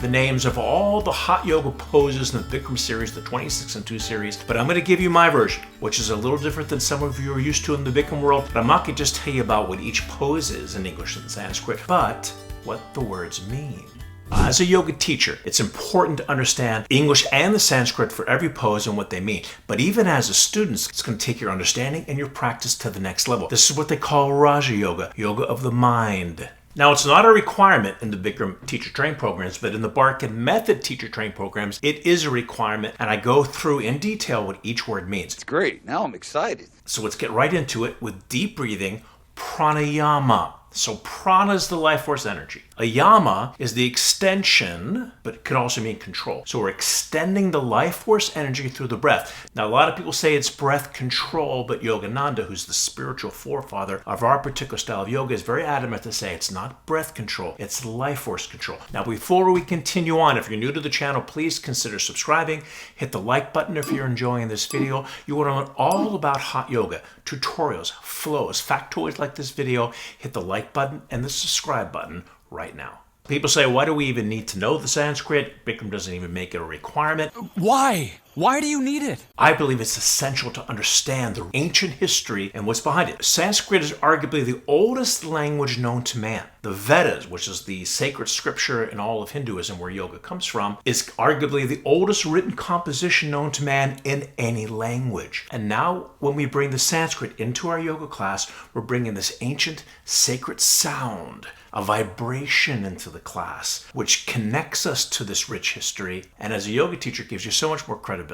the names of all the hot yoga poses in the Bikram series, the 26 and 2 series, but I'm going to give you my version, which is a little different than some of you are used to in the Bikram world. But I'm not going to just tell you about what each pose is in English and Sanskrit, but what the words mean. As a yoga teacher, it's important to understand English and the Sanskrit for every pose and what they mean. But even as a student, it's going to take your understanding and your practice to the next level. This is what they call Raja Yoga, yoga of the mind. Now, it's not a requirement in the Bikram teacher training programs, but in the Barkan Method Teacher Training programs, it is a requirement, and I go through in detail what each word means. It's great. Now I'm excited. So let's get right into it with deep breathing, pranayama. So prana is the life force energy. A yama is the extension, but it can also mean control. So we're extending the life force energy through the breath. Now, a lot of people say it's breath control, but Yogananda, who's the spiritual forefather of our particular style of yoga, is very adamant to say it's not breath control, it's life force control. Now, before we continue on, if you're new to the channel, please consider subscribing. Hit the like button if you're enjoying this video. You want to learn all about hot yoga, tutorials, flows, factoids like this video. Hit the like button and the subscribe button right now. People say, why do we even need to know the Sanskrit? Bikram doesn't even make it a requirement. Why? Why do you need it? I believe it's essential to understand the ancient history and what's behind it. Sanskrit is arguably the oldest language known to man. The Vedas, which is the sacred scripture in all of Hinduism where yoga comes from, is arguably the oldest written composition known to man in any language. And now when we bring the Sanskrit into our yoga class, we're bringing this ancient sacred sound, a vibration into the class, which connects us to this rich history, and as a yoga teacher gives you so much more credibility.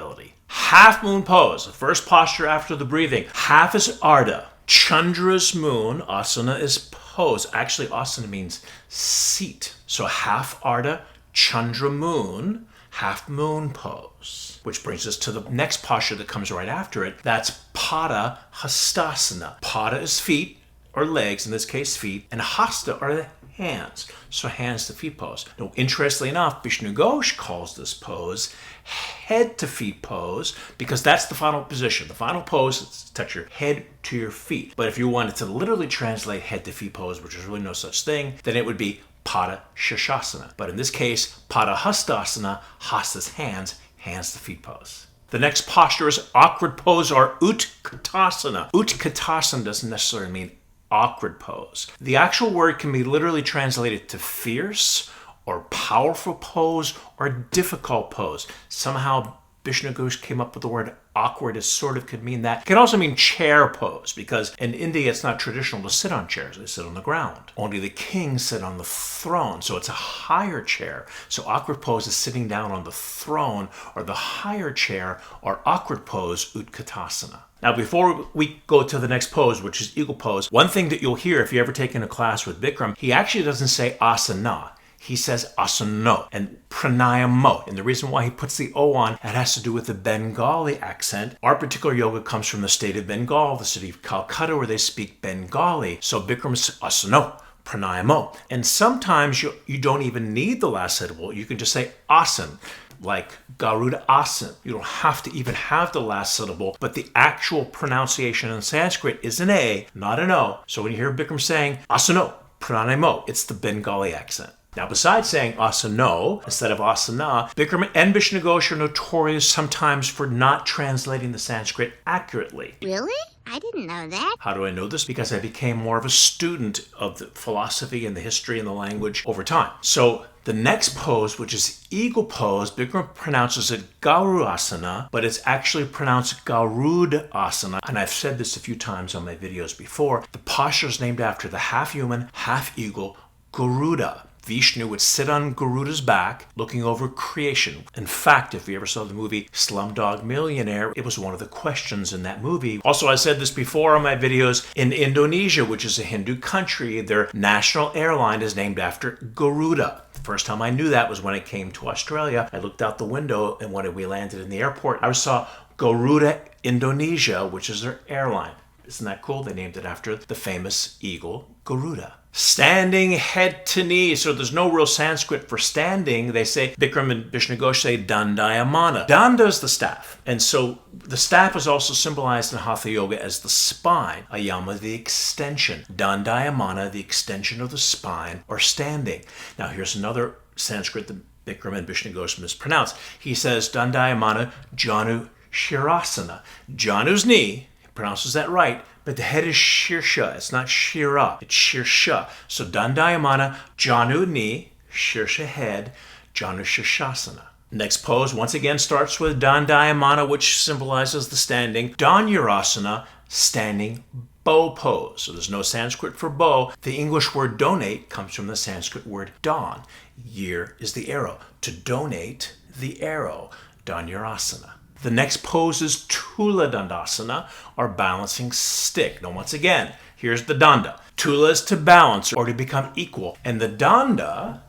Half moon pose, the first posture after the breathing. Half is Ardha. Chandra is moon, asana is pose. Actually, asana means seat. So half Ardha, Chandra moon, half moon pose. Which brings us to the next posture that comes right after it. That's Pada Hastasana. Pada is feet, or legs, in this case feet, and hasta are the hands. So hands to feet pose. Now, interestingly enough, Vishnu Ghosh calls this pose head to feet pose because that's the final position. The final pose is to touch your head to your feet. But if you wanted to literally translate head to feet pose, which is really no such thing, then it would be Pada Shashasana. But in this case, Pada Hastasana, hasta's hands, hands to feet pose. The next posture is awkward pose or Utkatasana. Utkatasana doesn't necessarily mean awkward pose. The actual word can be literally translated to fierce or powerful pose or difficult pose. Somehow Vishnu Ghosh came up with the word awkward as sort of could mean that. It can also mean chair pose because in India it's not traditional to sit on chairs. They sit on the ground. Only the kings sit on the throne, so it's a higher chair. So awkward pose is sitting down on the throne or the higher chair, or awkward pose, Utkatasana. Now, before we go to the next pose, which is eagle pose, one thing that you'll hear if you ever taken a class with Bikram, he actually doesn't say asana. He says asano and pranayamo. And the reason why he puts the O on, that has to do with the Bengali accent. Our particular yoga comes from the state of Bengal, the city of Calcutta, where they speak Bengali. So Bikram's asano, pranayamo. And sometimes you don't even need the last syllable. You can just say asan, like Garuda Asan. You don't have to even have the last syllable, but the actual pronunciation in Sanskrit is an A, not an O. So when you hear Bikram saying asano, pranayamo, it's the Bengali accent. Now, besides saying asano instead of asana, Bikram and Vishnu Ghosh are notorious sometimes for not translating the Sanskrit accurately. Really? I didn't know that. How do I know this? Because I became more of a student of the philosophy and the history and the language over time. So the next pose, which is eagle pose, Bikram pronounces it Garudasana, but it's actually pronounced Garudasana. And I've said this a few times on my videos before. The posture is named after the half human, half eagle, Garuda. Vishnu would sit on Garuda's back looking over creation. In fact, if you ever saw the movie Slumdog Millionaire, it was one of the questions in that movie. Also, I said this before on my videos, in Indonesia, which is a Hindu country, their national airline is named after Garuda. The first time I knew that was when I came to Australia. I looked out the window, and when we landed in the airport, I saw Garuda Indonesia, which is their airline. Isn't that cool? They named it after the famous eagle Garuda. Standing head to knee. So there's no real Sanskrit for standing. They say, Bikram and Vishnu Ghosh say dandayamana. Danda is the staff. And so the staff is also symbolized in Hatha Yoga as the spine. Ayama, the extension. Dandayamana, the extension of the spine or standing. Now here's another Sanskrit that Bikram and Bishnu Ghosh mispronounced. He says Dandayamana Janu Shirasana. Janu's knee, he pronounces that right, but the head is Shirsha. It's not Shira, it's Shirsha. So Dandayamana Janu knee, Shirsha head, Janu Shirshasana. Next pose, once again, starts with Dandayamana, which symbolizes the standing. Danyurasana, standing bow pose. So there's no Sanskrit for bow. The English word donate comes from the Sanskrit word dan. Year is the arrow. To donate the arrow, Danyurasana. The next pose is Tula Dandasana, or balancing stick. Now once again, here's the Danda. Tula is to balance or to become equal. And the Danda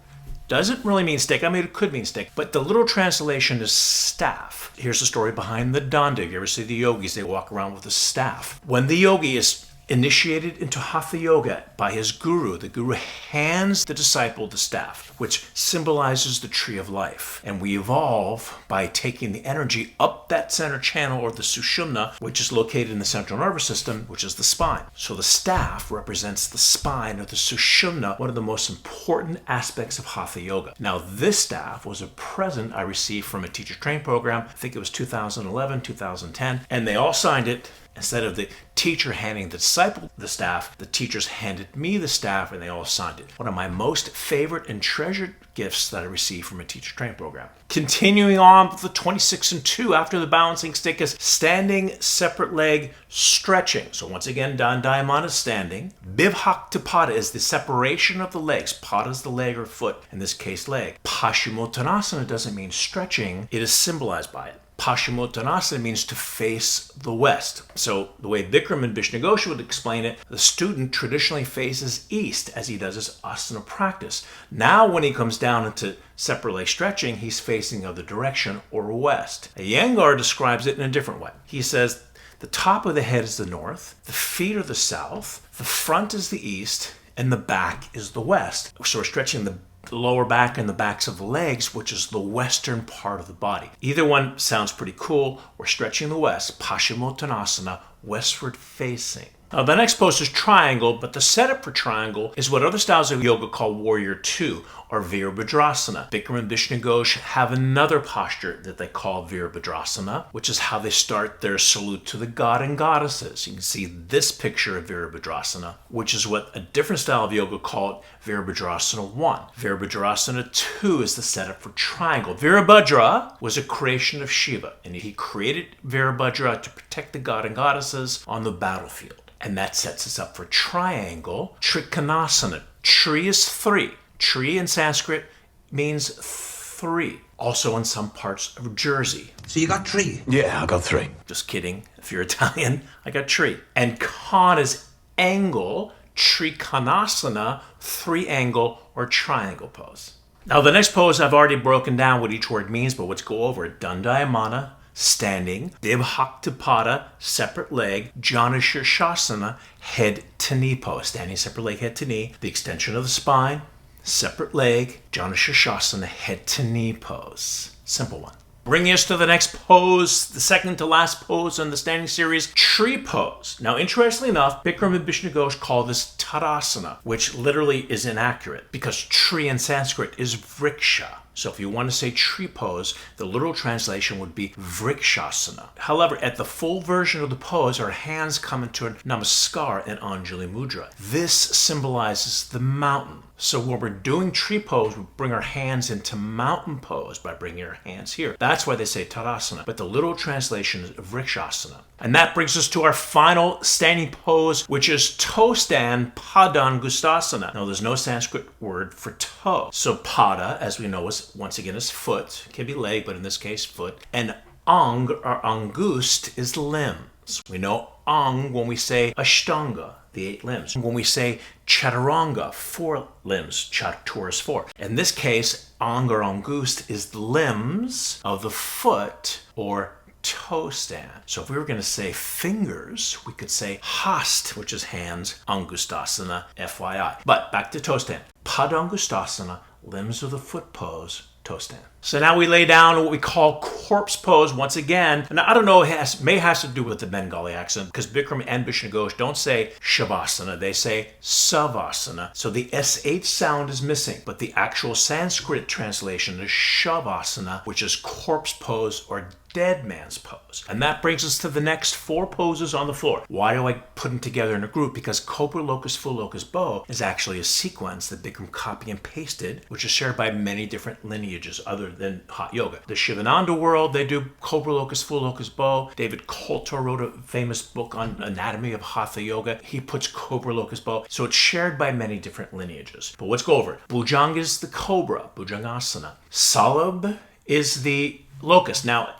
doesn't really mean stick. I mean, it could mean stick, but the literal translation is staff. Here's the story behind the Danda. If you ever see the yogis, they walk around with a staff. When the yogi is initiated into Hatha Yoga by his guru, the guru hands the disciple the staff, which symbolizes the tree of life. And we evolve by taking the energy up that center channel, or the Sushumna, which is located in the central nervous system, which is the spine. So the staff represents the spine, or the Sushumna, one of the most important aspects of Hatha Yoga. Now, this staff was a present I received from a teacher training program. I think it was 2011, 2010, and they all signed it. Instead of the teacher handing the disciple the staff, the teachers handed me the staff, and they all signed it. One of my most favorite and treasured gifts that I received from a teacher training program. Continuing on with the 26 and 2 after the balancing stick is standing separate leg stretching. So once again, Dandayamana is standing. Bibhakta is the separation of the legs. Pada is the leg or foot, in this case leg. Paschimottanasana doesn't mean stretching. It is symbolized by it. Paschimottanasana means to face the west. So the way Bikram and Bishnu Ghosh would explain it, the student traditionally faces east as he does his asana practice. Now when he comes down into separate leg stretching, he's facing the other direction, or west. Iyengar describes it in a different way. He says the top of the head is the north, the feet are the south, the front is the east, and the back is the west. So we're stretching the lower back and the backs of the legs, which is the western part of the body. Either one sounds pretty cool. We're stretching the west, Paschimottanasana, westward facing. Now the next pose is triangle, but the setup for triangle is what other styles of yoga call warrior 2, or Virabhadrasana. Bikram and Bishnu Ghosh have another posture that they call Virabhadrasana, which is how they start their salute to the god and goddesses. You can see this picture of Virabhadrasana, which is what a different style of yoga called Virabhadrasana 1. Virabhadrasana 2 is the setup for triangle. Virabhadra was a creation of Shiva, and he created Virabhadra to protect the god and goddesses on the battlefield. And that sets us up for triangle, Trikonasana. Tri is 3. Tri in Sanskrit means 3. Also in some parts of Jersey. So you got 3? Yeah, I got 3. Just kidding. If you're Italian, I got tree. And Kan is angle, Trikonasana, 3 angle or triangle pose. Now the next pose I've already broken down what each word means, but let's go over it. Dandayamana, standing. Bibhakta, separate leg. Janu Shirshasana, head to knee pose. Standing separate leg, head to knee. The extension of the spine. Separate leg. Janu Shirshasana, head to knee pose. Simple one. Bringing us to the next pose, the second to last pose in the standing series, tree pose. Now, interestingly enough, Bikram and Bishnu Ghosh call this Tadasana, which literally is inaccurate because tree in Sanskrit is vriksha. So if you want to say tree pose, the literal translation would be vrikshasana. However, at the full version of the pose, our hands come into a namaskar and Anjali mudra. This symbolizes the mountain. So when we're doing tree pose, we bring our hands into mountain pose by bringing our hands here. That's why they say Tadasana, but the literal translation is vrikshasana. And that brings us to our final standing pose, which is toe stand Padangustasana. Now, there's no Sanskrit word for toe. So pada, as we know, is once again is foot. It can be leg, but in this case, foot. And ang or angust is limbs. We know ang when we say ashtanga, the 8 limbs. When we say chaturanga, 4 limbs, chatur is 4. In this case, ang or angust is the limbs of the foot or toe stand. So if we were going to say fingers, we could say hast, which is hands, angustasana, FYI. But back to toe stand. Padangustasana, limbs of the foot pose, toe stand. So now we lay down what we call corpse pose once again. And I don't know, it may have to do with the Bengali accent, because Bikram and Vishnu Ghosh don't say Shavasana, they say Savasana. So the SH sound is missing, but the actual Sanskrit translation is Shavasana, which is corpse pose or dead man's pose. And that brings us to the next 4 poses on the floor. Why do I put them together in a group? Because Cobra Locust, Full Locust Bow is actually a sequence that Bikram copy and pasted, which is shared by many different lineages other than hot yoga. The Shivananda world, they do Cobra Locust, Full Locust Bow. David Coulter wrote a famous book on anatomy of hatha yoga. He puts Cobra Locust Bow. So it's shared by many different lineages. But let's go over it. Bhujanga is the cobra, Bhujangasana. Salab is the locust. Now,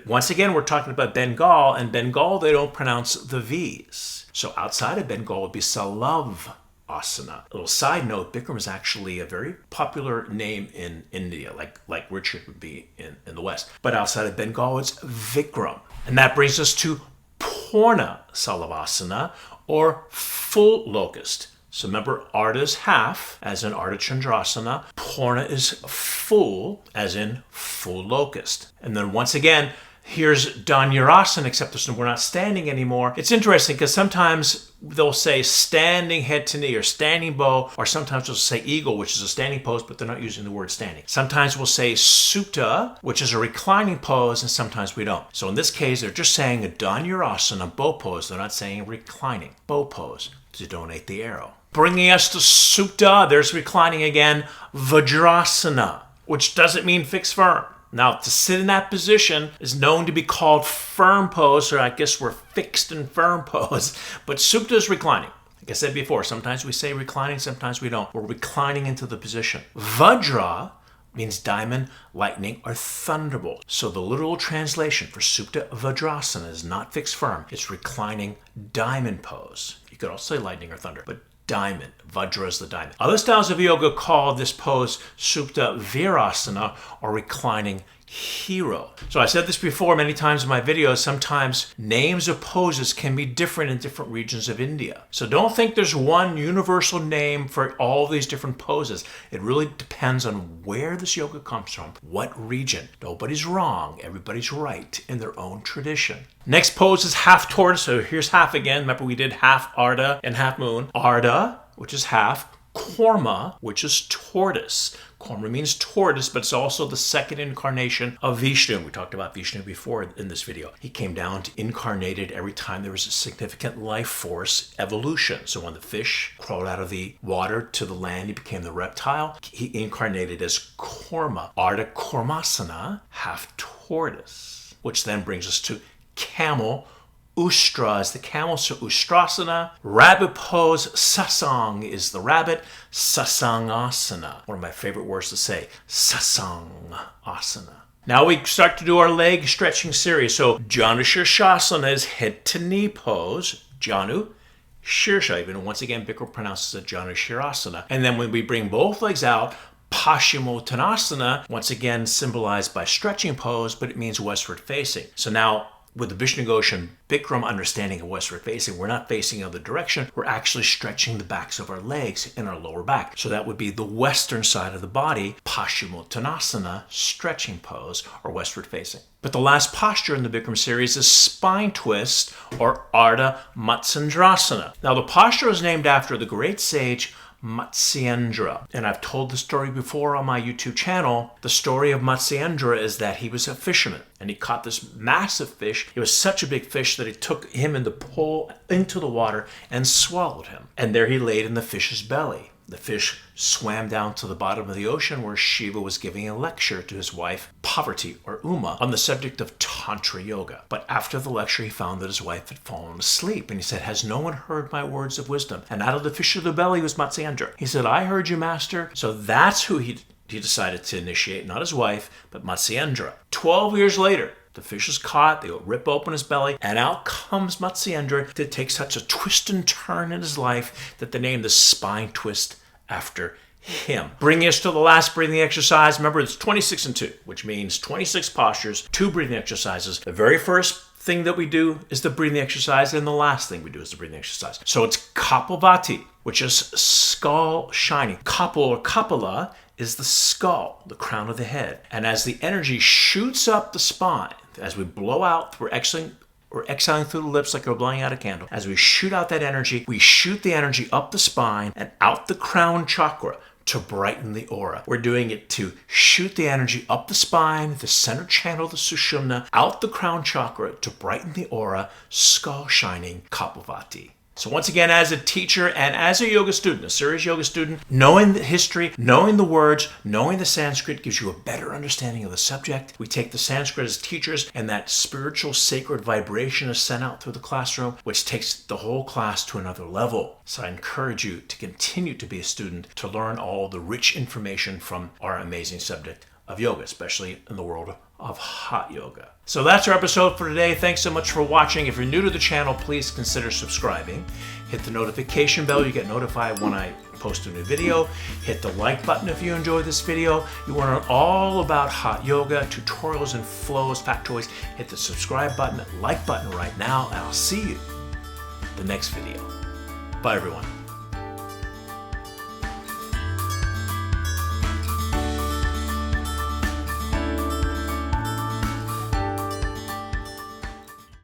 once again, we're talking about Bengal, and Bengal, they don't pronounce the V's. So outside of Bengal would be Salav Asana. A little side note, Bikram is actually a very popular name in India, like Richard would be in the West. But outside of Bengal, it's Vikram. And that brings us to Purna Salavasana, or full locust. So remember, Ardha is half, as in Ardha Chandrasana. Purna is full, as in full locust. And then once again, here's Dhanurasana, except we're not standing anymore. It's interesting because sometimes they'll say standing head to knee or standing bow, or sometimes they'll say eagle, which is a standing pose, but they're not using the word standing. Sometimes we'll say Sutta, which is a reclining pose, and sometimes we don't. So in this case, they're just saying a Dhanurasana bow pose. They're not saying reclining bow pose to donate the arrow. Bringing us to Sutta, there's reclining again, Vajrasana, which doesn't mean fixed firm. Now, to sit in that position is known to be called firm pose, or I guess we're fixed and firm pose, but Sutta is reclining. Like I said before, sometimes we say reclining, sometimes we don't. We're reclining into the position. Vajra means diamond, lightning, or thunderbolt. So the literal translation for Supta Vajrasana is not fixed firm. It's reclining diamond pose. You could also say lightning or thunder, but diamond. Vajra is the diamond. Other styles of yoga call this pose Supta Virasana, or reclining hero. So I said this before many times in my videos, sometimes names of poses can be different in different regions of India. So don't think there's one universal name for all these different poses. It really depends on where this yoga comes from, what region. Nobody's wrong, everybody's right in their own tradition. Next pose is half tortoise. So here's half again. Remember we did half Ardha and half moon. Ardha, which is half. Korma, which is tortoise. Korma means tortoise, but it's also the second incarnation of Vishnu. We talked about Vishnu before in this video. He came down to incarnated every time there was a significant life force evolution. So when the fish crawled out of the water to the land, he became the reptile. He incarnated as Korma. Ardha Kormasana, half tortoise, which then brings us to camel. Ustra is the camel, so Ustrasana. Rabbit pose, Sasang is the rabbit. Sasangasana, one of my favorite words to say, Sasangasana. Now we start to do our leg stretching series. So Janu Shirshasana is head to knee pose. Janu Shirsha, even once again, Bikram pronounces it Janu Shirasana. And then when we bring both legs out, Paschimottanasana, once again symbolized by stretching pose, but it means westward facing. So now, with the Vishnu Ghosh and Bikram understanding of westward facing, we're not facing the other direction. We're actually stretching the backs of our legs in our lower back. So that would be the western side of the body, Paschimottanasana, stretching pose, or westward facing. But the last posture in the Bikram series is spine twist, or Ardha Matsyendrasana. Now the posture is named after the great sage Matsyendra. And I've told the story before on my YouTube channel. The story of Matsyendra is that he was a fisherman and he caught this massive fish. It was such a big fish that it took him in the pool into the water and swallowed him. And there he laid in the fish's belly. The fish swam down to the bottom of the ocean where Shiva was giving a lecture to his wife, Parvati, or Uma, on the subject of Tantra Yoga. But after the lecture, he found that his wife had fallen asleep. And he said, "Has no one heard my words of wisdom?" And out of the fish of the belly was Matsyendra. He said, "I heard you, master." So that's who he decided to initiate, not his wife, but Matsyendra. 12 years later, the fish is caught, they rip open his belly, and out comes Matsyendra to take such a twist and turn in his life that they named the spine twist after him. Bringing us to the last breathing exercise. Remember, it's 26 and 2, which means 26 postures, 2 breathing exercises. The very first thing that we do is the breathing exercise, and the last thing we do is the breathing exercise. So it's Kapalbhati, which is skull shining. Kapal or Kapala is the skull, the crown of the head. And as the energy shoots up the spine, as we blow out, we're exhaling through the lips like we're blowing out a candle. As we shoot out that energy, we shoot the energy up the spine and out the crown chakra to brighten the aura. We're doing it to shoot the energy up the spine, the center channel, the Sushumna, out the crown chakra to brighten the aura, skull shining, Kapalbhati. So once again, as a teacher and as a yoga student, a serious yoga student, knowing the history, knowing the words, knowing the Sanskrit gives you a better understanding of the subject. We take the Sanskrit as teachers, and that spiritual sacred vibration is sent out through the classroom, which takes the whole class to another level. So I encourage you to continue to be a student, to learn all the rich information from our amazing subject of yoga, especially in the world of hot yoga. So that's our episode for today. Thanks so much for watching. If you're new to the channel, please consider subscribing. Hit the notification bell. You get notified when I post a new video. Hit the like button if you enjoyed this video. You want to learn all about hot yoga, tutorials and flows, factoids. Hit the subscribe button, like button right now, and I'll see you in the next video. Bye, everyone.